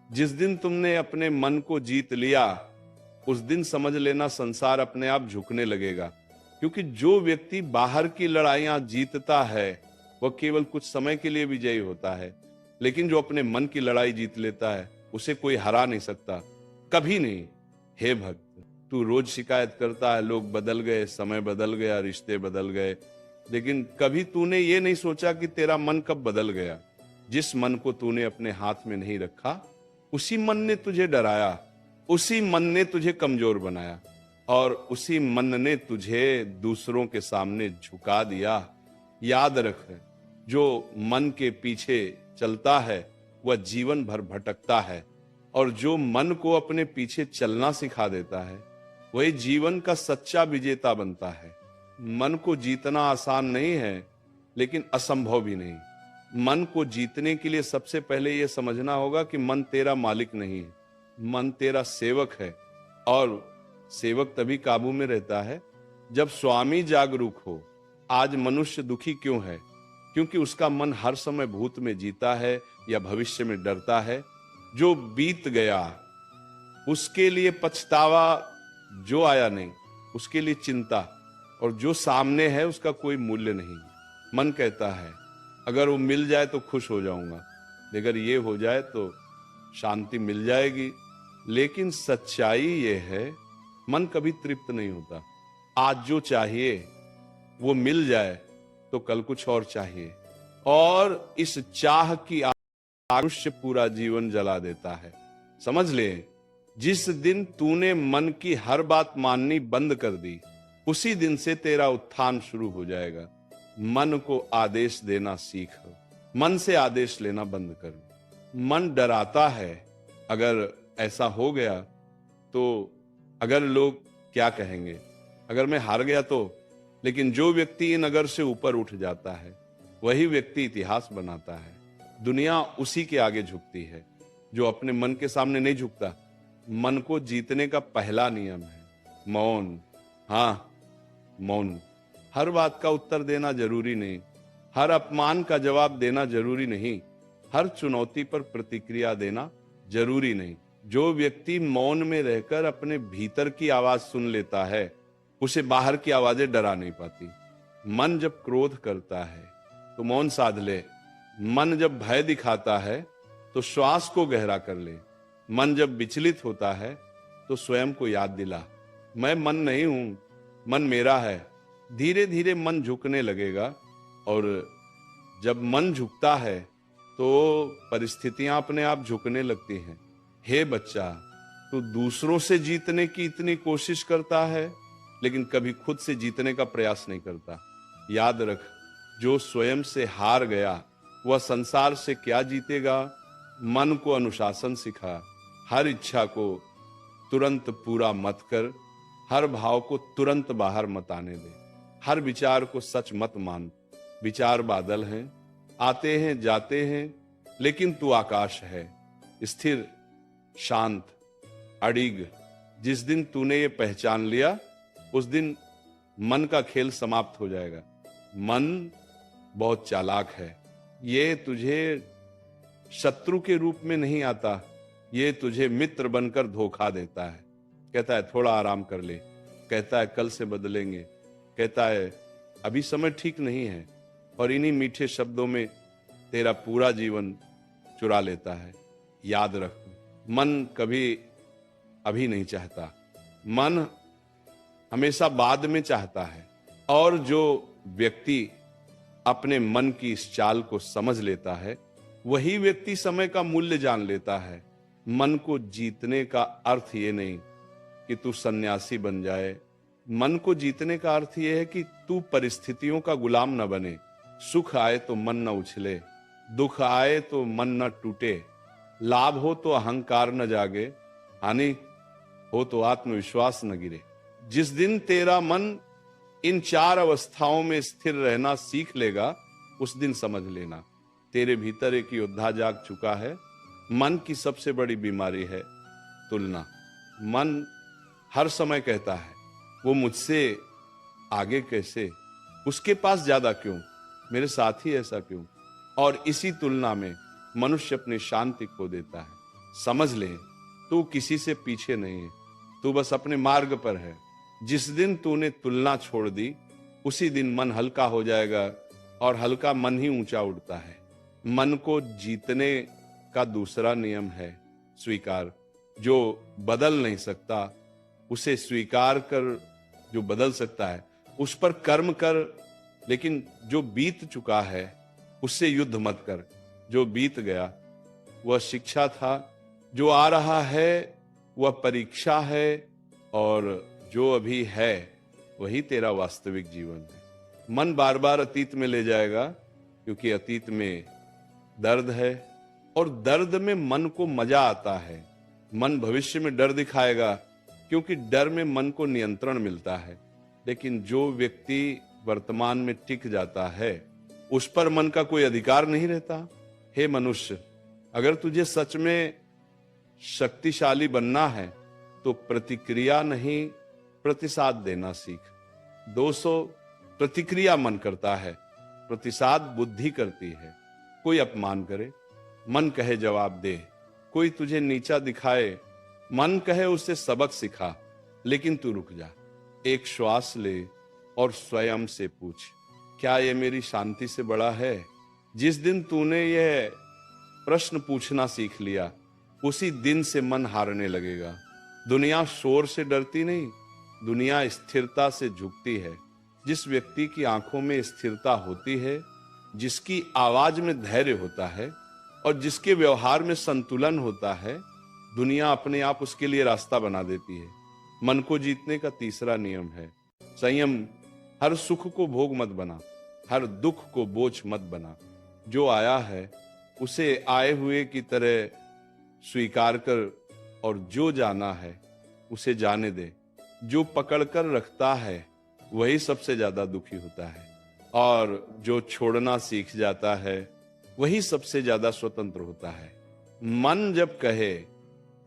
जिस दिन तुमने अपने मन को जीत लिया, उस दिन समझ लेना संसार अपने आप झुकने लगेगा। क्योंकि जो व्यक्ति बाहर की लड़ाइयां जीतता है, वह केवल कुछ समय के लिए विजयी होता है। लेकिन जो अपने मन की लड़ाई जीत लेता है, उसे कोई हरा नहीं सकता, कभी नहीं। हे भक्त, तू रोज शिकायत करता है, लोग बदल गए, समय बदल गया, रिश्ते बदल गए, लेकिन कभी तूने ये नहीं सोचा कि तेरा मन कब बदल गया। जिस मन को तूने अपने हाथ में नहीं रखा, उसी मन ने तुझे डराया, उसी मन ने तुझे कमजोर बनाया, और उसी मन ने तुझे दूसरों के सामने झुका दिया। याद रख, जो मन के पीछे चलता है वह जीवन भर भटकता है, और जो मन को अपने पीछे चलना सिखा देता है, वही जीवन का सच्चा विजेता बनता है। मन को जीतना आसान नहीं है, लेकिन असंभव भी नहीं। मन को जीतने के लिए सबसे पहले यह समझना होगा कि मन तेरा मालिक नहीं है, मन तेरा सेवक है। और सेवक तभी काबू में रहता है जब स्वामी जागरूक हो। आज मनुष्य दुखी क्यों है? क्योंकि उसका मन हर समय भूत में जीता है या भविष्य में डरता है। जो बीत गया उसके लिए पछतावा, जो आया नहीं उसके लिए चिंता, और जो सामने है उसका कोई मूल्य नहीं। मन कहता है अगर वो मिल जाए तो खुश हो जाऊंगा, अगर ये हो जाए तो शांति मिल जाएगी। लेकिन सच्चाई ये है, मन कभी तृप्त नहीं होता। आज जो चाहिए वो मिल जाए तो कल कुछ और चाहिए, और इस चाह की आरुष्य पूरा जीवन जला देता है। समझ ले, जिस दिन तूने मन की हर बात माननी बंद कर दी, उसी दिन से तेरा उत्थान शुरू हो जाएगा। मन को आदेश देना सीख, मन से आदेश लेना बंद कर। मन डराता है, अगर ऐसा हो गया तो अगर लोग क्या कहेंगे, अगर मैं हार गया तो। लेकिन जो व्यक्ति इन अगर से ऊपर उठ जाता है, वही व्यक्ति इतिहास बनाता है। दुनिया उसी के आगे झुकती है जो अपने मन के सामने नहीं झुकता। मन को जीतने का पहला नियम है मौन। हाँ, मौन। हर बात का उत्तर देना जरूरी नहीं, हर अपमान का जवाब देना जरूरी नहीं, हर चुनौती पर प्रतिक्रिया देना जरूरी नहीं। जो व्यक्ति मौन में रहकर अपने भीतर की आवाज सुन लेता है, उसे बाहर की आवाजें डरा नहीं पाती। मन जब क्रोध करता है तो मौन साध ले। मन जब भय दिखाता है तो श्वास को गहरा कर ले। मन जब विचलित होता है तो स्वयं को याद दिला, मैं मन नहीं हूं, मन मेरा है। धीरे धीरे मन झुकने लगेगा, और जब मन झुकता है तो परिस्थितियां अपने आप झुकने लगती हैं। हे बच्चा, तू दूसरों से जीतने की इतनी कोशिश करता है, लेकिन कभी खुद से जीतने का प्रयास नहीं करता। याद रख, जो स्वयं से हार गया वह संसार से क्या जीतेगा। मन को अनुशासन सिखा, हर इच्छा को तुरंत पूरा मत कर, हर भाव को तुरंत बाहर मत आने दे, हर विचार को सच मत मान। विचार बादल हैं, आते हैं जाते हैं, लेकिन तू आकाश है, स्थिर, शांत, अडिग। जिस दिन तूने ये पहचान लिया, उस दिन मन का खेल समाप्त हो जाएगा। मन बहुत चालाक है, ये तुझे शत्रु के रूप में नहीं आता, ये तुझे मित्र बनकर धोखा देता है। कहता है थोड़ा आराम कर ले, कहता है कल से बदलेंगे, कहता है अभी समय ठीक नहीं है, और इन्हीं मीठे शब्दों में तेरा पूरा जीवन चुरा लेता है। याद रख, मन कभी अभी नहीं चाहता, मन हमेशा बाद में चाहता है। और जो व्यक्ति अपने मन की इस चाल को समझ लेता है, वही व्यक्ति समय का मूल्य जान लेता है। मन को जीतने का अर्थ ये नहीं कि तू सन्यासी बन जाए। मन को जीतने का अर्थ यह है कि तू परिस्थितियों का गुलाम न बने। सुख आए तो मन न उछले, दुख आए तो मन न टूटे, लाभ हो तो अहंकार न जागे, हानि हो तो आत्मविश्वास न गिरे। जिस दिन तेरा मन इन चार अवस्थाओं में स्थिर रहना सीख लेगा, उस दिन समझ लेना तेरे भीतर एक योद्धा जाग चुका है। मन की सबसे बड़ी बीमारी है तुलना। मन हर समय कहता है वो मुझसे आगे कैसे, उसके पास ज्यादा क्यों, मेरे साथ ही ऐसा क्यों। और इसी तुलना में मनुष्य अपनी शांति खो देता है। समझ ले, तू किसी से पीछे नहीं है, तू बस अपने मार्ग पर है। जिस दिन तूने तुलना छोड़ दी, उसी दिन मन हल्का हो जाएगा, और हल्का मन ही ऊंचा उड़ता है। मन को जीतने का दूसरा नियम है स्वीकार। जो बदल नहीं सकता उसे स्वीकार कर, जो बदल सकता है उस पर कर्म कर, लेकिन जो बीत चुका है उससे युद्ध मत कर। जो बीत गया वह शिक्षा था, जो आ रहा है वह परीक्षा है, और जो अभी है वही तेरा वास्तविक जीवन है। मन बार बार अतीत में ले जाएगा, क्योंकि अतीत में दर्द है, और दर्द में मन को मजा आता है। मन भविष्य में डर दिखाएगा, क्योंकि डर में मन को नियंत्रण मिलता है। लेकिन जो व्यक्ति वर्तमान में टिक जाता है, उस पर मन का कोई अधिकार नहीं रहता। हे मनुष्य, अगर तुझे सच में शक्तिशाली बनना है तो प्रतिक्रिया नहीं, प्रतिसाद देना सीख। 200 प्रतिक्रिया मन करता है, प्रतिसाद बुद्धि करती है। कोई अपमान करे, मन कहे जवाब दे। कोई तुझे नीचा दिखाए, मन कहे उससे सबक सिखा। लेकिन तू रुक जा, एक श्वास ले और स्वयं से पूछ, क्या ये मेरी शांति से बड़ा है? जिस दिन तूने यह प्रश्न पूछना सीख लिया, उसी दिन से मन हारने लगेगा। दुनिया शोर से डरती नहीं, दुनिया स्थिरता से झुकती है। जिस व्यक्ति की आंखों में स्थिरता होती है, जिसकी आवाज में धैर्य होता है, और जिसके व्यवहार में संतुलन होता है, दुनिया अपने आप उसके लिए रास्ता बना देती है। मन को जीतने का तीसरा नियम है संयम। हर सुख को भोग मत बना, हर दुख को बोझ मत बना। जो आया है उसे आए हुए की तरह स्वीकार कर, और जो जाना है उसे जाने दे। जो पकड़कर रखता है वही सबसे ज्यादा दुखी होता है, और जो छोड़ना सीख जाता है वही सबसे ज्यादा स्वतंत्र होता है। मन जब कहे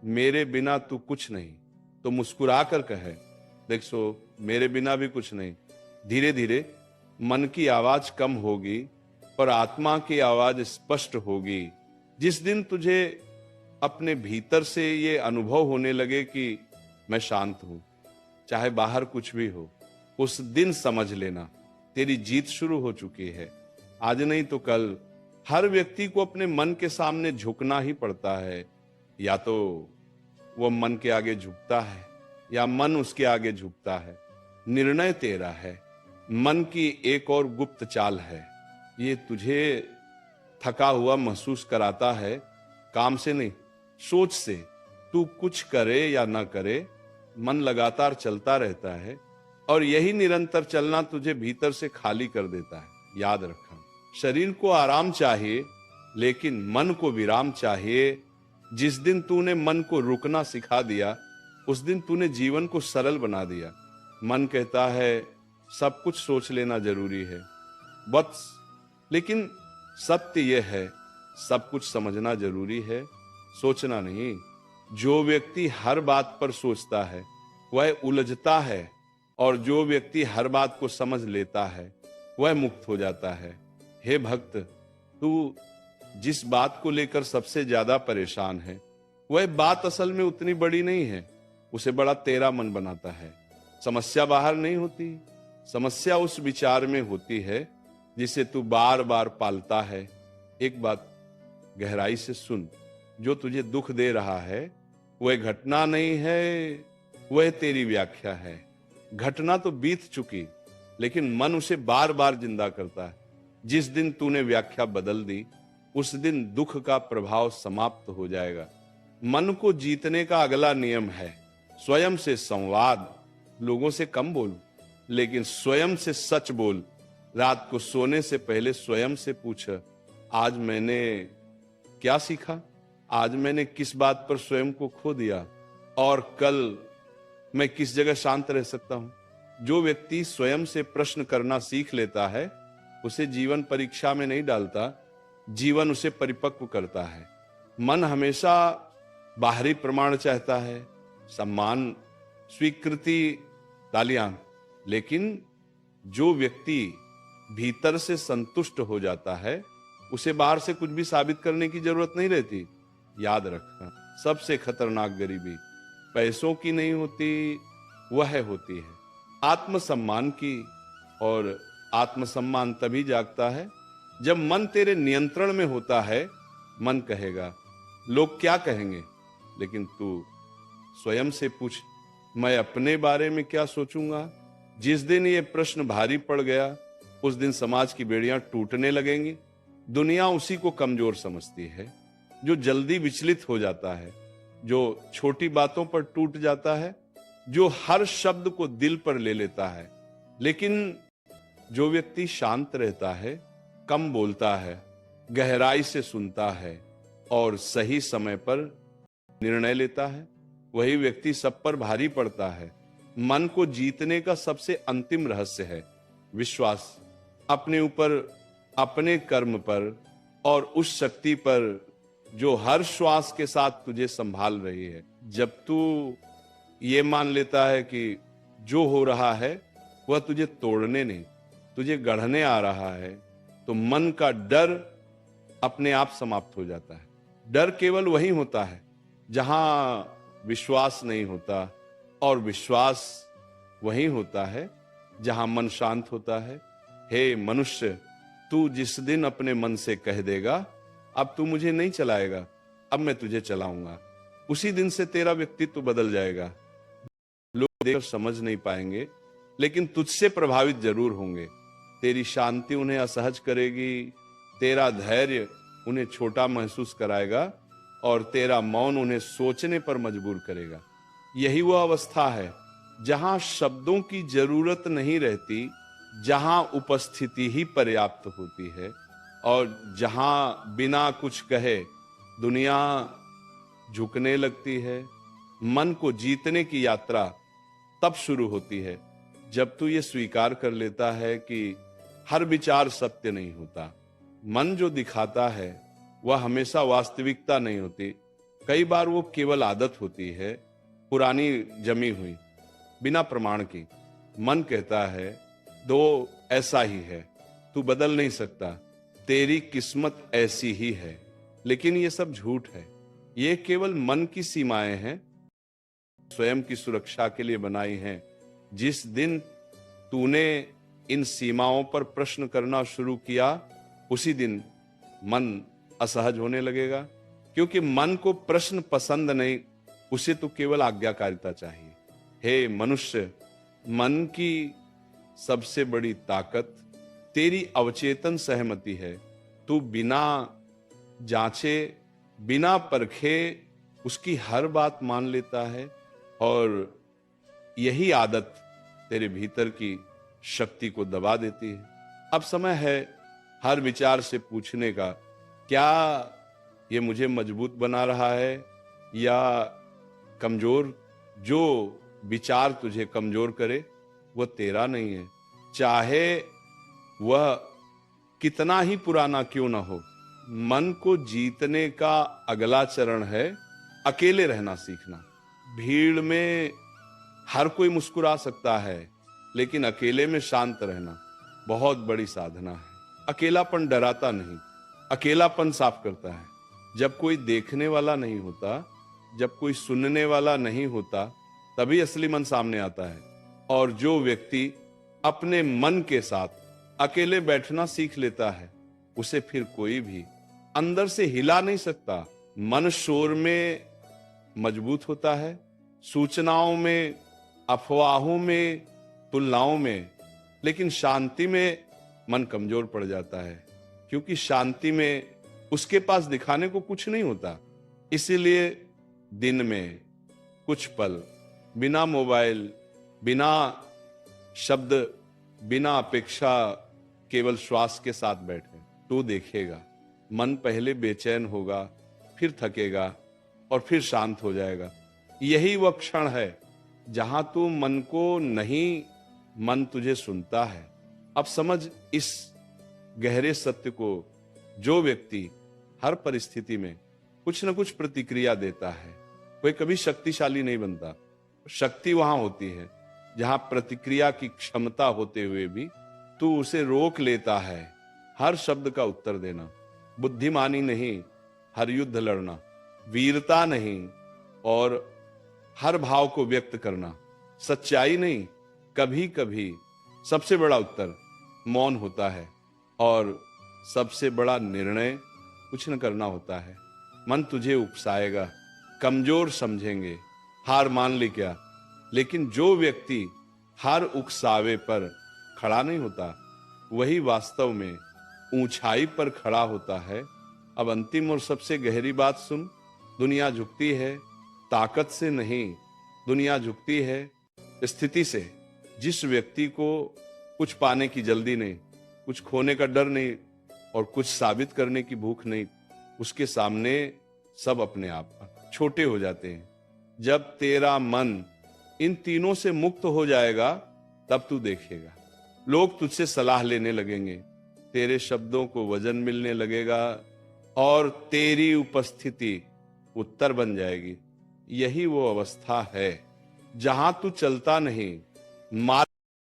मेरे बिना तू कुछ नहीं, तो मुस्कुराकर कहे देखो मेरे बिना भी कुछ नहीं। धीरे धीरे मन की आवाज कम होगी, पर आत्मा की आवाज स्पष्ट होगी। जिस दिन तुझे अपने भीतर से ये अनुभव होने लगे कि मैं शांत हूं, चाहे बाहर कुछ भी हो, उस दिन समझ लेना तेरी जीत शुरू हो चुकी है। आज नहीं तो कल हर व्यक्ति को अपने मन के सामने झुकना ही पड़ता है। या तो वह मन के आगे झुकता है, या मन उसके आगे झुकता है। निर्णय तेरा है। मन की एक और गुप्त चाल है, ये तुझे थका हुआ महसूस कराता है, काम से नहीं, सोच से। तू कुछ करे या ना करे, मन लगातार चलता रहता है, और यही निरंतर चलना तुझे भीतर से खाली कर देता है। याद रखना, शरीर को आराम चाहिए, लेकिन मन को विराम चाहिए। जिस दिन तूने मन को रुकना सिखा दिया, उस दिन तूने जीवन को सरल बना दिया। मन कहता है सब कुछ सोच लेना जरूरी है बस, लेकिन सत्य यह है सब कुछ समझना जरूरी है, सोचना नहीं। जो व्यक्ति हर बात पर सोचता है वह उलझता है, और जो व्यक्ति हर बात को समझ लेता है वह मुक्त हो जाता है। हे भक्त, तू जिस बात को लेकर सबसे ज्यादा परेशान है, वह बात असल में उतनी बड़ी नहीं है, उसे बड़ा तेरा मन बनाता है। समस्या बाहर नहीं होती, समस्या उस विचार में होती है जिसे तू बार बार पालता है। एक बात गहराई से सुन, जो तुझे दुख दे रहा है वह घटना नहीं है, वह तेरी व्याख्या है। घटना तो बीत चुकी, लेकिन मन उसे बार बार जिंदा करता है। जिस दिन तूने व्याख्या बदल दी, उस दिन दुख का प्रभाव समाप्त हो जाएगा। मन को जीतने का अगला नियम है स्वयं से संवाद। लोगों से कम बोल, लेकिन स्वयं से सच बोल। रात को सोने से पहले स्वयं से पूछ, आज मैंने क्या सीखा? आज मैंने किस बात पर स्वयं को खो दिया? और कल मैं किस जगह शांत रह सकता हूं? जो व्यक्ति स्वयं से प्रश्न करना सीख लेता है, उसे जीवन परीक्षा में नहीं डालता, जीवन उसे परिपक्व करता है। मन हमेशा बाहरी प्रमाण चाहता है, सम्मान, स्वीकृति, तालियां, लेकिन जो व्यक्ति भीतर से संतुष्ट हो जाता है, उसे बाहर से कुछ भी साबित करने की जरूरत नहीं रहती। याद रखना, सबसे खतरनाक गरीबी पैसों की नहीं होती, वह होती है आत्मसम्मान की। और आत्मसम्मान तभी जागता है जब मन तेरे नियंत्रण में होता है। मन कहेगा लोग क्या कहेंगे, लेकिन तू स्वयं से पूछ, मैं अपने बारे में क्या सोचूंगा। जिस दिन ये प्रश्न भारी पड़ गया, उस दिन समाज की बेड़ियां टूटने लगेंगी। दुनिया उसी को कमजोर समझती है जो जल्दी विचलित हो जाता है, जो छोटी बातों पर टूट जाता है, जो हर शब्द को दिल पर ले लेता है। लेकिन जो व्यक्ति शांत रहता है, कम बोलता है, गहराई से सुनता है और सही समय पर निर्णय लेता है, वही व्यक्ति सब पर भारी पड़ता है। मन को जीतने का सबसे अंतिम रहस्य है विश्वास, अपने ऊपर, अपने कर्म पर और उस शक्ति पर जो हर श्वास के साथ तुझे संभाल रही है। जब तू ये मान लेता है कि जो हो रहा है वह तुझे तोड़ने नहीं, तुझे गढ़ने आ रहा है, तो मन का डर अपने आप समाप्त हो जाता है। डर केवल वही होता है जहां विश्वास नहीं होता, और विश्वास वही होता है जहां मन शांत होता है। हे मनुष्य, तू जिस दिन अपने मन से कह देगा अब तू मुझे नहीं चलाएगा, अब मैं तुझे चलाऊंगा, उसी दिन से तेरा व्यक्तित्व बदल जाएगा। लोग देखकर समझ नहीं पाएंगे, लेकिन तुझसे प्रभावित जरूर होंगे। तेरी शांति उन्हें असहज करेगी, तेरा धैर्य उन्हें छोटा महसूस कराएगा और तेरा मौन उन्हें सोचने पर मजबूर करेगा। यही वह अवस्था है जहां शब्दों की जरूरत नहीं रहती, जहां उपस्थिति ही पर्याप्त होती है और जहां बिना कुछ कहे दुनिया झुकने लगती है। मन को जीतने की यात्रा तब शुरू होती है जब तू ये स्वीकार कर लेता है कि हर विचार सत्य नहीं होता। मन जो दिखाता है वह हमेशा वास्तविकता नहीं होती, कई बार वो केवल आदत होती है, पुरानी जमी हुई, बिना प्रमाण की। मन कहता है दो ऐसा ही है, तू बदल नहीं सकता, तेरी किस्मत ऐसी ही है। लेकिन ये सब झूठ है, ये केवल मन की सीमाएं हैं, स्वयं की सुरक्षा के लिए बनाई हैं। जिस दिन तूने इन सीमाओं पर प्रश्न करना शुरू किया, उसी दिन मन असहज होने लगेगा, क्योंकि मन को प्रश्न पसंद नहीं, उसे तो केवल आज्ञाकारिता चाहिए। हे मनुष्य, मन की सबसे बड़ी ताकत तेरी अवचेतन सहमति है। तू बिना जांचे, बिना परखे उसकी हर बात मान लेता है, और यही आदत तेरे भीतर की शक्ति को दबा देती है। अब समय है हर विचार से पूछने का, क्या ये मुझे मजबूत बना रहा है या कमजोर? जो विचार तुझे कमजोर करे वह तेरा नहीं है, चाहे वह कितना ही पुराना क्यों ना हो। मन को जीतने का अगला चरण है अकेले रहना सीखना। भीड़ में हर कोई मुस्कुरा सकता है, लेकिन अकेले में शांत रहना बहुत बड़ी साधना है। अकेलापन डराता नहीं, अकेलापन साफ करता है। जब कोई देखने वाला नहीं होता, जब कोई सुनने वाला नहीं होता, तभी असली मन सामने आता है। और जो व्यक्ति अपने मन के साथ अकेले बैठना सीख लेता है, उसे फिर कोई भी अंदर से हिला नहीं सकता। मन शोर में मजबूत होता है, सूचनाओं में, अफवाहों में, तुलनाओं में, लेकिन शांति में मन कमजोर पड़ जाता है, क्योंकि शांति में उसके पास दिखाने को कुछ नहीं होता। इसीलिए दिन में कुछ पल बिना मोबाइल, बिना शब्द, बिना अपेक्षा, केवल श्वास के साथ बैठे तो देखेगा मन पहले बेचैन होगा, फिर थकेगा और फिर शांत हो जाएगा। यही वह क्षण है जहां तू मन को नहीं, मन तुझे सुनता है। अब समझ इस गहरे सत्य को, जो व्यक्ति हर परिस्थिति में कुछ न कुछ प्रतिक्रिया देता है, वह कभी शक्तिशाली नहीं बनता। शक्ति वहां होती है जहां प्रतिक्रिया की क्षमता होते हुए भी तू उसे रोक लेता है। हर शब्द का उत्तर देना, बुद्धिमानी नहीं, हर युद्ध लड़ना। वीरता नहीं और हर भाव को व्यक्त करना, सच्चाई नहीं, कभी कभी सबसे बड़ा उत्तर मौन होता है और सबसे बड़ा निर्णय कुछ न करना होता है। मन तुझे उकसाएगा, कमजोर समझेंगे, हार मान ले क्या, लेकिन जो व्यक्ति हर उकसावे पर खड़ा नहीं होता वही वास्तव में ऊंचाई पर खड़ा होता है। अब अंतिम और सबसे गहरी बात सुन, दुनिया झुकती है ताकत से नहीं, दुनिया झुकती है स्थिति से। जिस व्यक्ति को कुछ पाने की जल्दी नहीं, कुछ खोने का डर नहीं और कुछ साबित करने की भूख नहीं, उसके सामने सब अपने आप छोटे हो जाते हैं। जब तेरा मन इन तीनों से मुक्त हो जाएगा तब तू देखेगा, लोग तुझसे सलाह लेने लगेंगे, तेरे शब्दों को वजन मिलने लगेगा और तेरी उपस्थिति उत्तर बन जाएगी। यही वो अवस्था है जहां तू चलता नहीं, मार्ग